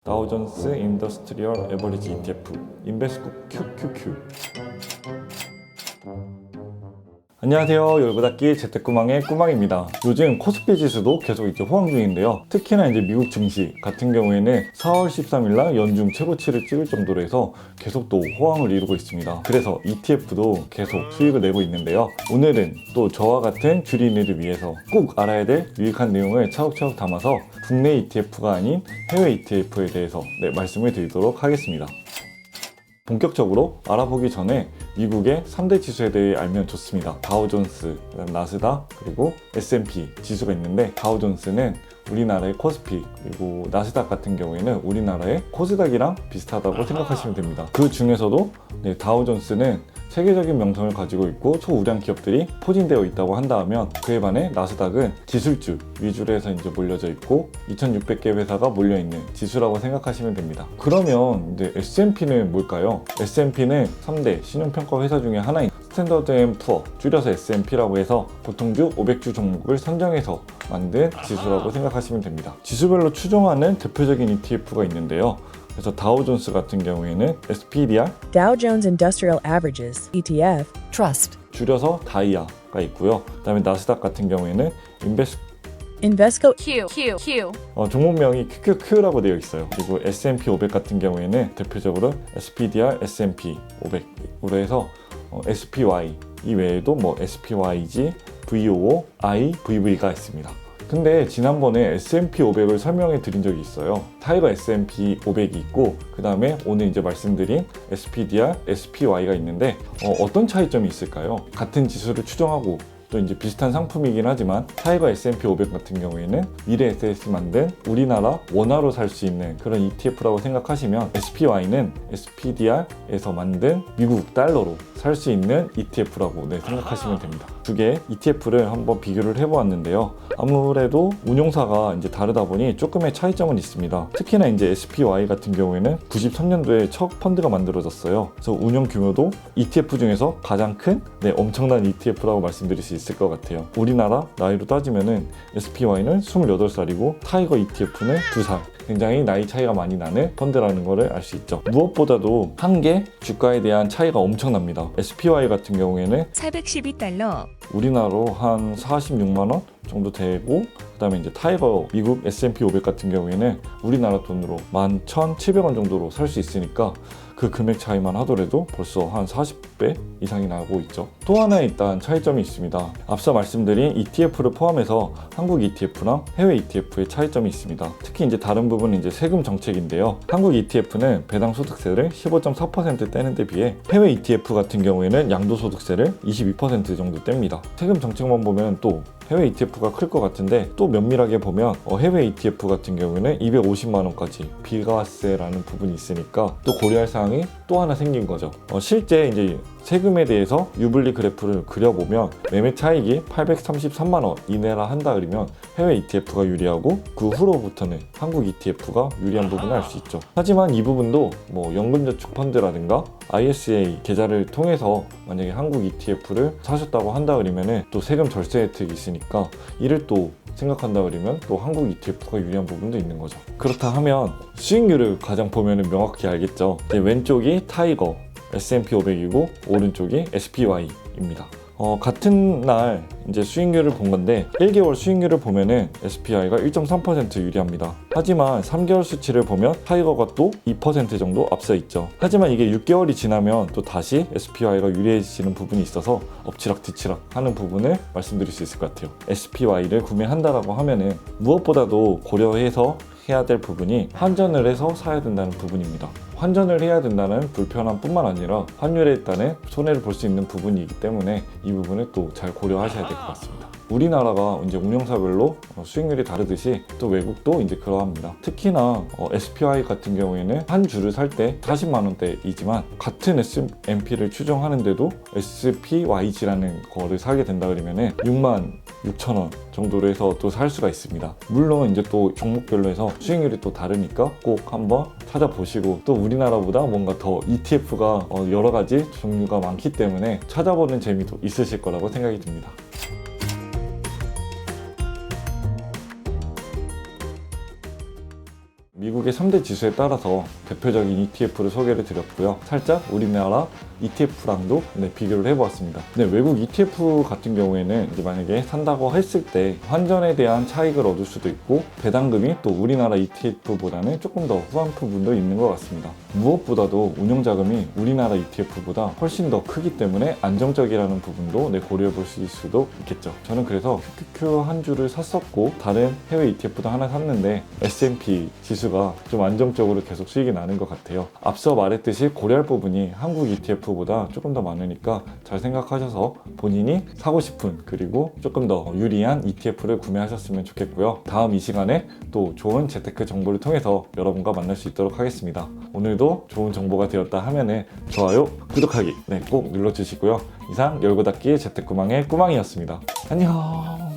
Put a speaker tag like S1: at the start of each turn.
S1: 다우존스 인더스트리얼 에버리지 ETF 인베스코 QQQ. 안녕하세요. 열고닫기 재테꾸망의 꾸망입니다. 요즘 코스피 지수도 계속 호황 중인데요. 특히나 미국 증시 같은 경우에는 4월 13일 날 연중 최고치를 찍을 정도로 해서 계속 또 호황을 이루고 있습니다. 그래서 ETF도 계속 수익을 내고 있는데요. 오늘은 또 저와 같은 주린이를 위해서 꼭 알아야 될 유익한 내용을 차곡차곡 담아서 국내 ETF가 아닌 해외 ETF에 대해서 말씀을 드리도록 하겠습니다. 본격적으로 알아보기 전에 미국의 3대 지수에 대해 알면 좋습니다. 다우존스, 나스닥, 그리고 S&P 지수가 있는데 다우존스는 우리나라의 코스피, 그리고 나스닥 같은 경우에는 우리나라의 코스닥이랑 비슷하다고 생각하시면 됩니다. 그 중에서도 다우존스는 세계적인 명성을 가지고 있고 초우량 기업들이 포진되어 있다고 한다면, 그에 반해 나스닥은 기술주 위주로 해서 몰려져 있고 2600개 회사가 몰려있는 지수라고 생각하시면 됩니다. 그러면 S&P는 뭘까요? S&P는 3대 신용평가 회사 중에 하나인 스탠더드 앤 푸어, 줄여서 S&P라고 해서 보통주 500주 종목을 선정해서 만든 지수라고 생각하시면 됩니다. 지수별로 추종하는 대표적인 ETF가 있는데요. 그래서 다우존스 같은 경우에는 SPDR,
S2: Dow Jones Industrial Averages ETF,
S3: Trust,
S1: 줄여서 다이아가 있고요. 그 다음에 나스닥 같은 경우에는
S2: Invesco
S3: Q,
S1: 종목명이 QQQ라고 되어 있어요. 그리고 S&P 500 같은 경우에는 대표적으로 SPDR, S&P 500으로 해서 SPY 이외에도 SPYG, VOO, I, VV가 있습니다. 근데 지난번에 S&P 500을 설명해 드린 적이 있어요. 타이거 S&P 500이 있고, 그 다음에 오늘 말씀드린 SPDR, SPY가 있는데 어떤 차이점이 있을까요? 같은 지수를 추정하고 또 비슷한 상품이긴 하지만 타이거 S&P 500 같은 경우에는 미래에셋이 만든 우리나라 원화로 살 수 있는 그런 ETF라고 생각하시면, SPY는 SPDR에서 만든 미국 달러로 살 수 있는 ETF라고 생각하시면 됩니다. 두 개의 ETF를 한번 비교를 해보았는데요. 아무래도 운용사가 다르다 보니 조금의 차이점은 있습니다. 특히나 SPY 같은 경우에는 93년도에 첫 펀드가 만들어졌어요. 그래서 운용 규모도 ETF 중에서 가장 큰 엄청난 ETF라고 말씀드릴 수 있을 것 같아요. 우리나라 나이로 따지면은 SPY는 28살이고 타이거 ETF는 2살. 굉장히 나이 차이가 많이 나는 펀드라는 것을 알 수 있죠. 무엇보다도 한 개 주가에 대한 차이가 엄청납니다. SPY 같은 경우에는
S3: 412달러,
S1: 우리나라로 한 46만원 정도 되고, 그 다음에 타이거 미국 S&P 500 같은 경우에는 우리나라 돈으로 11,700원 정도로 살 수 있으니까 그 금액 차이만 하더라도 벌써 한 40배 이상이 나고 있죠. 또 하나 일단 차이점이 있습니다. 앞서 말씀드린 ETF를 포함해서 한국 ETF랑 해외 ETF의 차이점이 있습니다. 특히 다른 부분은 세금 정책인데요. 한국 ETF는 배당 소득세를 15.4% 떼는 데 비해 해외 ETF 같은 경우에는 양도소득세를 22% 정도 뗍니다. 세금 정책만 보면 또 해외 ETF가 클 것 같은데, 또 면밀하게 보면 해외 ETF 같은 경우에는 250만원까지 비과세라는 부분이 있으니까 또 고려할 사항이 또 하나 생긴 거죠. 실제 세금에 대해서 유불리 그래프를 그려보면 매매 차익이 833만원 이내라 한다 그러면 해외 ETF가 유리하고, 그 후로부터는 한국 ETF가 유리한 부분을 알 수 있죠. 하지만 이 부분도 연금저축펀드라든가 ISA 계좌를 통해서 만약에 한국 ETF를 사셨다고 한다 그러면 또 세금 절세 혜택이 있으니까 이를 또 생각한다 그러면 또 한국 ETF가 유리한 부분도 있는 거죠. 그렇다 하면 수익률을 가장 보면 명확히 알겠죠. 왼쪽이 타이거 S&P 500이고 오른쪽이 SPY입니다. 같은 날 수익률을 본 건데 1개월 수익률을 보면은 SPY가 1.3% 유리합니다. 하지만 3개월 수치를 보면 타이거가 또 2% 정도 앞서 있죠. 하지만 이게 6개월이 지나면 또 다시 SPY가 유리해지는 부분이 있어서 엎치락뒤치락 하는 부분을 말씀드릴 수 있을 것 같아요. SPY를 구매한다라고 하면은 무엇보다도 고려해서 해야 될 부분이 환전을 해서 사야 된다는 부분입니다. 환전을 해야 된다는 불편함 뿐만 아니라 환율에 따른 손해를 볼 수 있는 부분이기 때문에 이 부분을 또 잘 고려하셔야 될 것 같습니다. 우리나라가 운용사별로 수익률이 다르듯이 또 외국도 그러합니다. 특히나 SPY 같은 경우에는 한 주를 살 때 40만원대이지만 같은 S&P를 추정하는데도 SPYG라는 거를 사게 된다 그러면 66,000원 정도로 해서 또 살 수가 있습니다. 물론 또 종목별로 해서 수익률이 또 다르니까 꼭 한번 찾아보시고, 또 우리나라보다 뭔가 더 ETF가 여러 가지 종류가 많기 때문에 찾아보는 재미도 있으실 거라고 생각이 듭니다. 미국 외국의 3대 지수에 따라서 대표적인 ETF를 소개를 드렸고요. 살짝 우리나라 ETF랑도 비교를 해보았습니다. 외국 ETF 같은 경우에는 이제 만약에 산다고 했을 때 환전에 대한 차익을 얻을 수도 있고 배당금이 또 우리나라 ETF보다는 조금 더 후한 부분도 있는 것 같습니다. 무엇보다도 운용자금이 우리나라 ETF보다 훨씬 더 크기 때문에 안정적이라는 부분도 고려해 보실 수도 있겠죠. 저는 그래서 QQQ 한 주를 샀었고 다른 해외 ETF도 하나 샀는데 S&P 지수가 좀 안정적으로 계속 수익이 나는 것 같아요. 앞서 말했듯이 고려할 부분이 한국 ETF보다 조금 더 많으니까 잘 생각하셔서 본인이 사고 싶은 그리고 조금 더 유리한 ETF를 구매하셨으면 좋겠고요. 다음 이 시간에 또 좋은 재테크 정보를 통해서 여러분과 만날 수 있도록 하겠습니다. 오늘도 좋은 정보가 되었다 하면은 좋아요, 구독하기 꼭 눌러주시고요. 이상 열고 닫기 재테크망의 꾸망이었습니다. 안녕.